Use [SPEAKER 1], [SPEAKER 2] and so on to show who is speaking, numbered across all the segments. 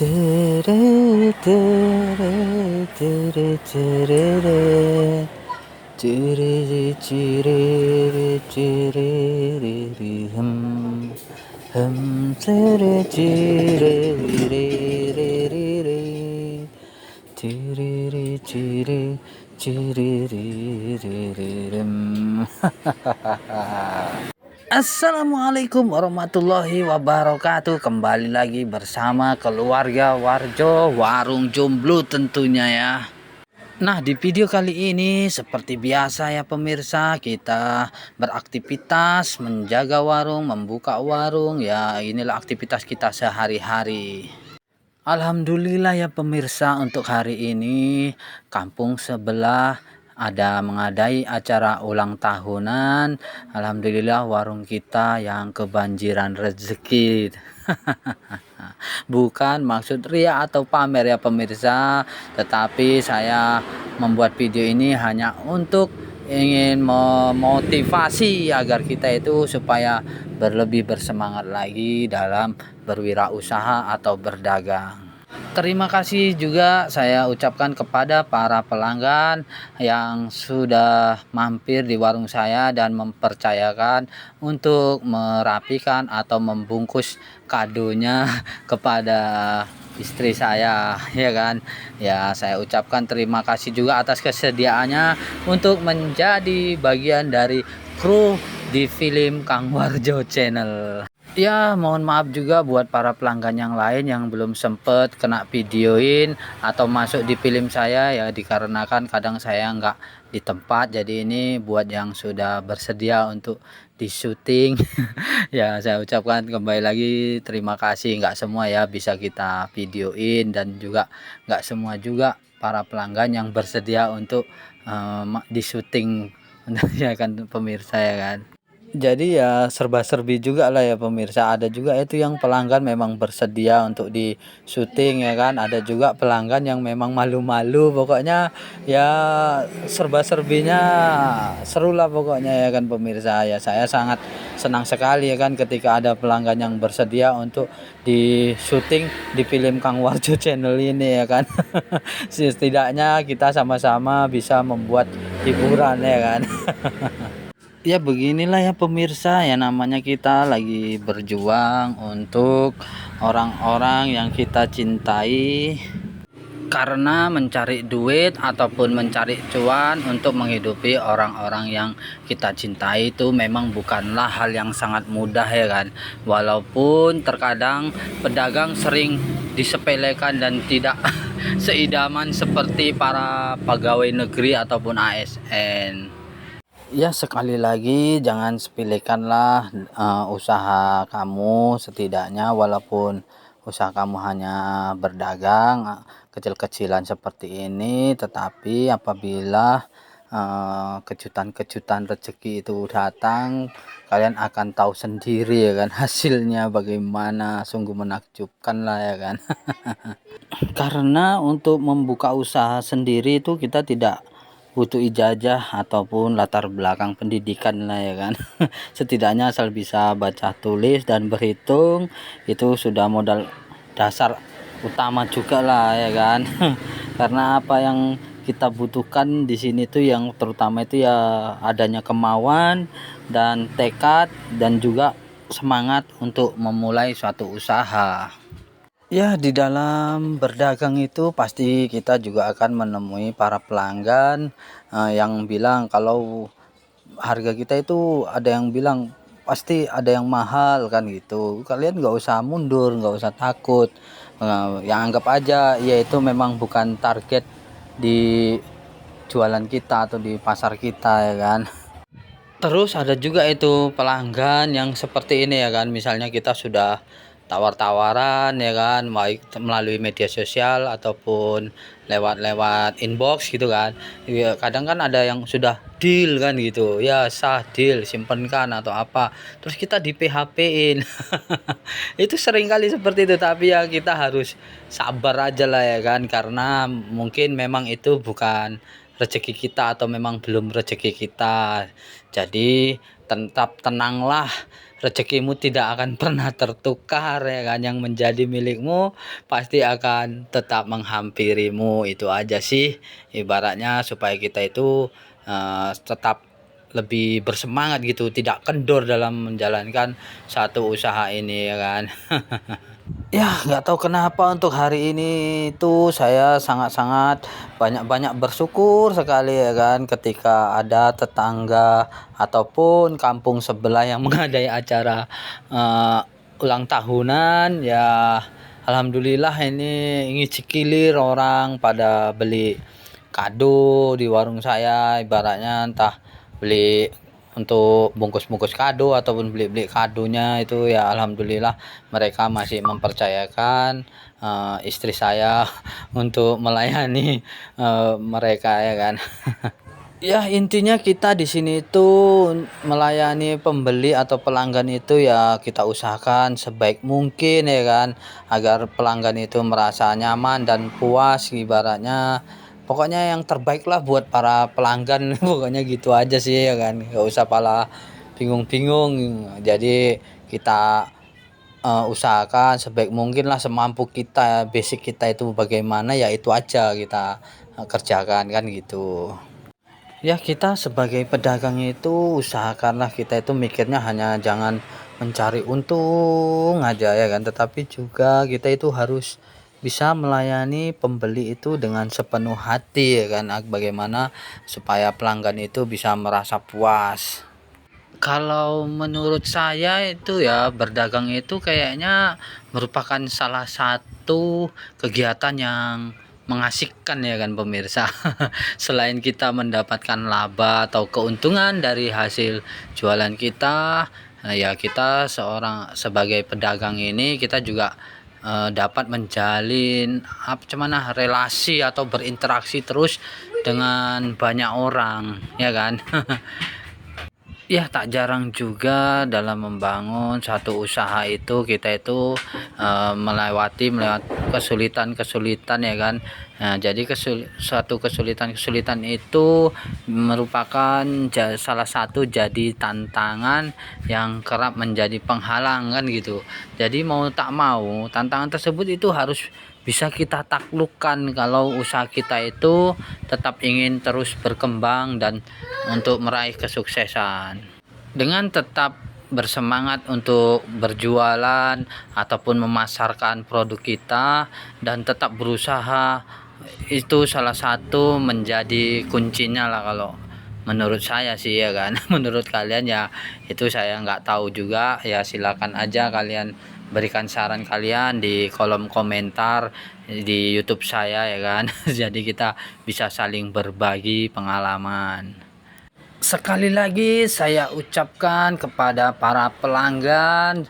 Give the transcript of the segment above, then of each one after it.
[SPEAKER 1] Tere, tere, tere, tere, tere, tere, tere, tere, tere, tere, tere, Assalamualaikum warahmatullahi wabarakatuh. Kembali lagi bersama keluarga Warjo, warung jomblo tentunya ya. Nah, di video kali ini seperti biasa ya pemirsa, kita beraktivitas menjaga warung, membuka warung ya. Inilah aktivitas kita sehari-hari. Alhamdulillah ya pemirsa, untuk hari ini kampung sebelah ada mengadai acara ulang tahunan. Alhamdulillah warung kita yang kebanjiran rezeki. Bukan maksud ria atau pamer ya pemirsa, tetapi saya membuat video ini hanya untuk ingin memotivasi agar kita itu supaya berlebih bersemangat lagi dalam berwirausaha atau berdagang. Terima kasih juga saya ucapkan kepada para pelanggan yang sudah mampir di warung saya dan mempercayakan untuk merapikan atau membungkus kadonya kepada istri saya, ya kan. Ya, saya ucapkan terima kasih juga atas kesediaannya untuk menjadi bagian dari kru di film Kang Warjo Channel. Ya, mohon maaf juga buat para pelanggan yang lain yang belum sempet kena videoin atau masuk di film saya ya, dikarenakan kadang saya nggak di tempat. Jadi ini buat yang sudah bersedia untuk di syuting. Ya, saya ucapkan kembali lagi terima kasih. Nggak semua ya bisa kita videoin, dan juga nggak semua juga para pelanggan yang bersedia untuk di syuting. Ya kan pemirsa ya kan. Jadi ya serba-serbi juga lah ya pemirsa. Ada juga itu yang pelanggan memang bersedia untuk di syuting ya kan. Ada juga pelanggan yang memang malu-malu. Pokoknya ya serba-serbinya seru lah pokoknya ya kan pemirsa. Ya saya sangat senang sekali ya kan ketika ada pelanggan yang bersedia untuk di syuting di film Kang Warjo Channel ini ya kan. Setidaknya kita sama-sama bisa membuat hiburan ya kan. Ya beginilah ya pemirsa, ya namanya kita lagi berjuang untuk orang-orang yang kita cintai, karena mencari duit ataupun mencari cuan untuk menghidupi orang-orang yang kita cintai itu memang bukanlah hal yang sangat mudah ya kan. Walaupun terkadang pedagang sering disepelekan dan tidak seidaman seperti para pegawai negeri ataupun ASN. Ya sekali lagi jangan sepelekanlah usaha kamu, setidaknya walaupun usaha kamu hanya berdagang kecil-kecilan seperti ini, tetapi apabila kejutan-kejutan rezeki itu datang, kalian akan tahu sendiri ya kan hasilnya bagaimana, sungguh menakjubkan lah ya kan. Karena untuk membuka usaha sendiri itu kita tidak butuh ijazah ataupun latar belakang pendidikan lah ya kan. Setidaknya asal bisa baca tulis dan berhitung itu sudah modal dasar utama juga lah ya kan. Karena apa yang kita butuhkan di sini tuh yang terutama itu ya adanya kemauan dan tekad dan juga semangat untuk memulai suatu usaha. Ya, di dalam berdagang itu pasti kita juga akan menemui para pelanggan yang bilang kalau harga kita itu, ada yang bilang pasti ada yang mahal kan gitu. Kalian nggak usah mundur, nggak usah takut. Yang anggap aja yaitu memang bukan target di jualan kita atau di pasar kita ya kan. Terus ada juga itu pelanggan yang seperti ini ya kan, misalnya kita sudah tawar-tawaran ya kan, baik melalui media sosial ataupun lewat inbox gitu kan ya, kadang kan ada yang sudah deal kan gitu ya, sah deal simpenkan atau apa, terus kita di PHP-in. Itu sering kali seperti itu, tapi ya kita harus sabar aja lah ya kan, karena mungkin memang itu bukan rezeki kita atau memang belum rezeki kita. Jadi tetap tenanglah, rezekimu tidak akan pernah tertukar ya kan, yang menjadi milikmu pasti akan tetap menghampirimu. Itu aja sih ibaratnya, supaya kita itu tetap lebih bersemangat gitu, tidak kendor dalam menjalankan satu usaha ini ya kan. Ya, nggak tahu kenapa untuk hari ini itu saya sangat-sangat banyak-banyak bersyukur sekali ya kan, ketika ada tetangga ataupun kampung sebelah yang mengadakan acara ulang tahunan ya. Alhamdulillah ini ngicikilir orang pada beli kado di warung saya, ibaratnya entah beli untuk bungkus-bungkus kado ataupun beli-beli kadonya itu ya. Alhamdulillah mereka masih mempercayakan istri saya untuk melayani mereka ya kan. Ya intinya kita di sini itu melayani pembeli atau pelanggan itu ya, kita usahakan sebaik mungkin ya kan, agar pelanggan itu merasa nyaman dan puas, ibaratnya pokoknya yang terbaik lah buat para pelanggan. Pokoknya gitu aja sih ya kan, nggak usah pala bingung-bingung. Jadi kita usahakan sebaik mungkin lah, semampu kita, basic kita itu bagaimana ya itu aja kita kerjakan kan gitu. Ya kita sebagai pedagang itu usahakanlah kita itu mikirnya hanya jangan mencari untung aja ya kan, tetapi juga kita itu harus bisa melayani pembeli itu dengan sepenuh hati ya kan, bagaimana supaya pelanggan itu bisa merasa puas. Kalau menurut saya itu ya, berdagang itu kayaknya merupakan salah satu kegiatan yang mengasihkan ya kan pemirsa. Selain kita mendapatkan laba atau keuntungan dari hasil jualan kita, ya kita sebagai pedagang ini kita juga dapat menjalin relasi atau berinteraksi terus dengan banyak orang ya kan. Ya tak jarang juga dalam membangun satu usaha itu kita itu melewati kesulitan-kesulitan ya kan. Nah, jadi suatu kesulitan-kesulitan itu merupakan salah satu jadi tantangan yang kerap menjadi penghalang kan gitu. Jadi mau tak mau tantangan tersebut itu harus bisa kita taklukkan kalau usaha kita itu tetap ingin terus berkembang dan untuk meraih kesuksesan. Dengan tetap bersemangat untuk berjualan ataupun memasarkan produk kita dan tetap berusaha, itu salah satu menjadi kuncinya lah kalau menurut saya sih ya kan. Menurut kalian ya itu saya nggak tahu juga ya, silakan aja kalian berikan saran kalian di kolom komentar di YouTube saya ya kan. Jadi kita bisa saling berbagi pengalaman. Sekali lagi saya ucapkan kepada para pelanggan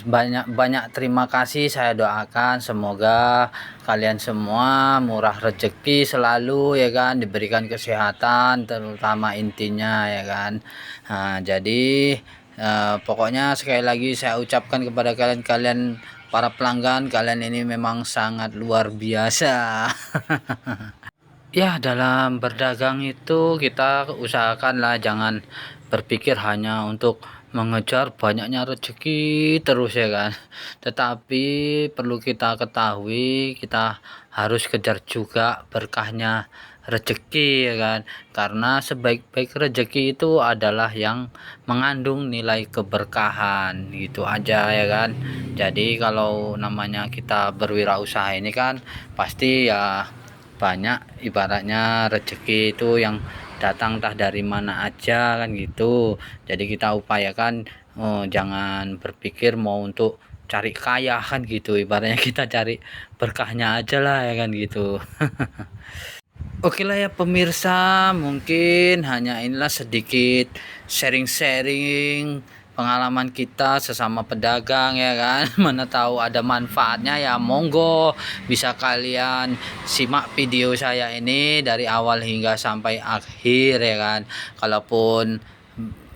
[SPEAKER 1] banyak-banyak terima kasih. Saya doakan semoga kalian semua murah rezeki selalu ya kan, diberikan kesehatan terutama intinya ya kan. Nah, jadi pokoknya sekali lagi saya ucapkan kepada kalian para pelanggan, kalian ini memang sangat luar biasa. Ya, dalam berdagang itu kita usahakanlah jangan berpikir hanya untuk mengejar banyaknya rezeki terus ya kan. Tetapi perlu kita ketahui, kita harus kejar juga berkahnya rezeki ya kan. Karena sebaik-baik rezeki itu adalah yang mengandung nilai keberkahan, gitu aja ya kan. Jadi kalau namanya kita berwirausaha ini kan pasti ya banyak ibaratnya rezeki itu yang datang entah dari mana aja kan gitu. Jadi kita upayakan jangan berpikir mau untuk cari kaya kan gitu, ibaratnya kita cari berkahnya aja lah ya kan gitu. Oke lah ya pemirsa, mungkin hanya inilah sedikit sharing-sharing pengalaman kita sesama pedagang ya kan. Mana tahu ada manfaatnya ya, monggo bisa kalian simak video saya ini dari awal hingga sampai akhir ya kan. Kalaupun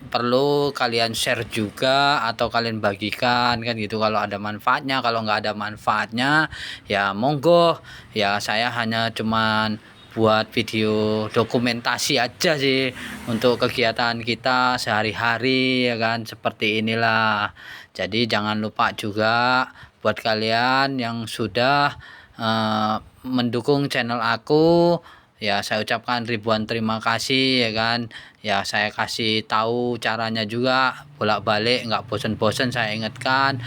[SPEAKER 1] perlu kalian share juga atau kalian bagikan kan gitu kalau ada manfaatnya. Kalau nggak ada manfaatnya ya monggo, ya saya hanya cuman buat video dokumentasi aja sih untuk kegiatan kita sehari-hari ya kan, seperti inilah. Jadi jangan lupa juga buat kalian yang sudah mendukung channel aku, ya saya ucapkan ribuan terima kasih ya kan. Ya saya kasih tahu caranya juga bolak-balik, nggak bosan-bosan saya ingatkan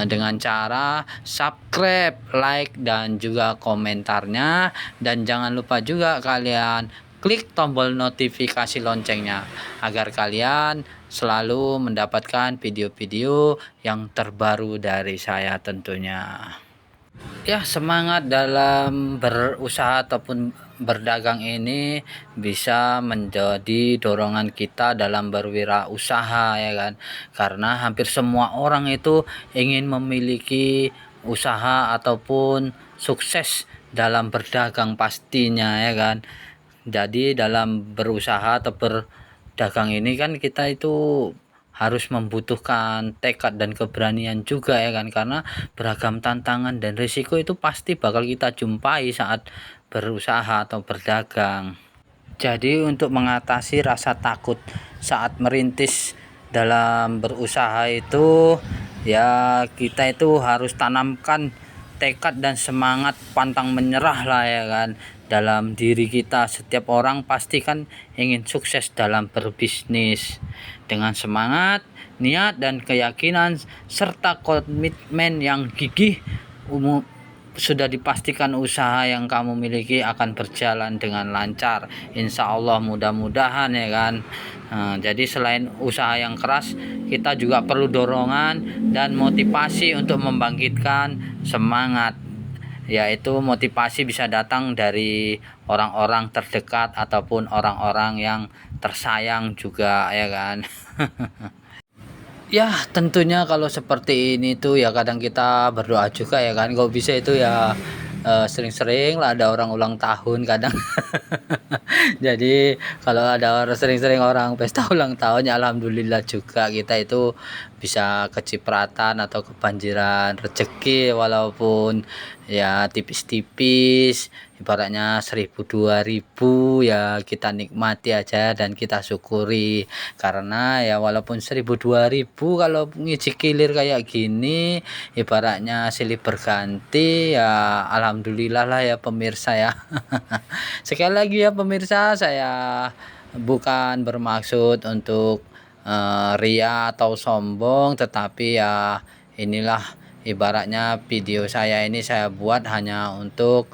[SPEAKER 1] dengan cara subscribe, like dan juga komentarnya. Dan jangan lupa juga kalian klik tombol notifikasi loncengnya agar kalian selalu mendapatkan video-video yang terbaru dari saya tentunya. Ya, semangat dalam berusaha ataupun berdagang ini bisa menjadi dorongan kita dalam berwirausaha ya kan. Karena hampir semua orang itu ingin memiliki usaha ataupun sukses dalam berdagang pastinya ya kan. Jadi dalam berusaha atau berdagang ini kan kita itu harus membutuhkan tekad dan keberanian juga ya kan, karena beragam tantangan dan risiko itu pasti bakal kita jumpai saat berusaha atau berdagang. Jadi untuk mengatasi rasa takut saat merintis dalam berusaha itu ya kita itu harus tanamkan tekad dan semangat pantang menyerah lah ya kan dalam diri kita. Setiap orang pasti kan ingin sukses dalam berbisnis. Dengan semangat, niat dan keyakinan serta komitmen yang gigih, sudah dipastikan usaha yang kamu miliki akan berjalan dengan lancar. Insya Allah, mudah-mudahan ya kan. Jadi selain usaha yang keras, kita juga perlu dorongan dan motivasi untuk membangkitkan semangat, yaitu motivasi bisa datang dari orang-orang terdekat ataupun orang-orang yang tersayang juga ya kan. Ya tentunya kalau seperti ini tuh ya kadang kita berdoa juga ya kan, kalau bisa itu ya sering-sering lah ada orang ulang tahun kadang. Jadi kalau ada orang sering-sering orang pesta ulang tahun ya alhamdulillah juga kita itu bisa kecipratan atau kebanjiran rezeki, walaupun ya tipis-tipis, ibaratnya 1.000 2.000 ya kita nikmati aja dan kita syukuri. Karena ya walaupun 1.000 2.000 kalau ngisi kilir kayak gini ibaratnya silih berganti ya alhamdulillah lah ya pemirsa ya. Sekali lagi ya pemirsa, saya bukan bermaksud untuk ria atau sombong, tetapi ya inilah ibaratnya video saya ini saya buat hanya untuk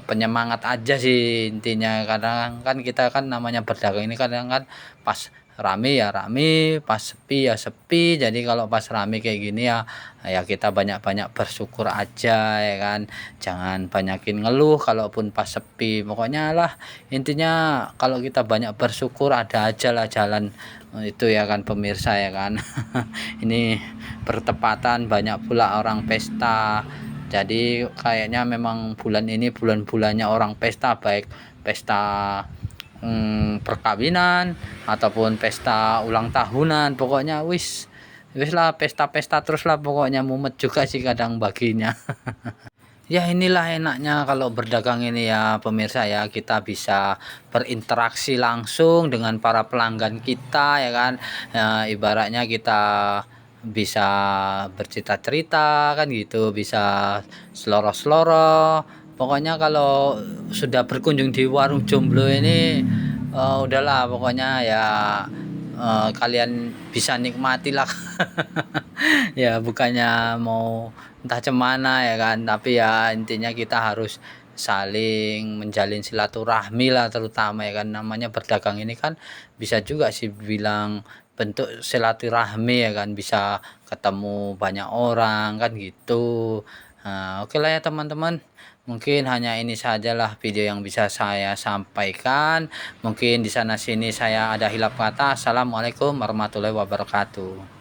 [SPEAKER 1] penyemangat aja sih intinya. Kadang kan kita kan namanya berdagang ini kadang kan pas rame ya rame, pas sepi ya sepi. Jadi kalau pas rame kayak gini ya kita banyak-banyak bersyukur aja ya kan, jangan banyakin ngeluh kalaupun pas sepi. Pokoknya lah intinya kalau kita banyak bersyukur ada aja lah jalan itu ya kan pemirsa ya kan. Ini bertepatan banyak pula orang pesta, jadi kayaknya memang bulan ini bulan-bulannya orang pesta, baik pesta perkawinan ataupun pesta ulang tahunan. Pokoknya wis lah pesta-pesta terus lah, pokoknya mumet juga sih kadang baginya. Ya inilah enaknya kalau berdagang ini ya pemirsa ya, kita bisa berinteraksi langsung dengan para pelanggan kita ya kan. Ya, ibaratnya kita bisa bercerita-cerita kan gitu, bisa seloroh-seloroh. Pokoknya kalau sudah berkunjung di warung jomblo ini udahlah pokoknya ya kalian bisa nikmati lah. Ya bukannya mau entah cemana ya kan, tapi ya intinya kita harus saling menjalin silaturahmi lah, terutama ya kan, namanya berdagang ini kan bisa juga sih bilang bentuk silaturahmi ya kan, bisa ketemu banyak orang kan gitu. Oke lah ya teman-teman, mungkin hanya ini sajalah video yang bisa saya sampaikan. Mungkin di sana sini saya ada hilap kata. Assalamualaikum warahmatullahi wabarakatuh.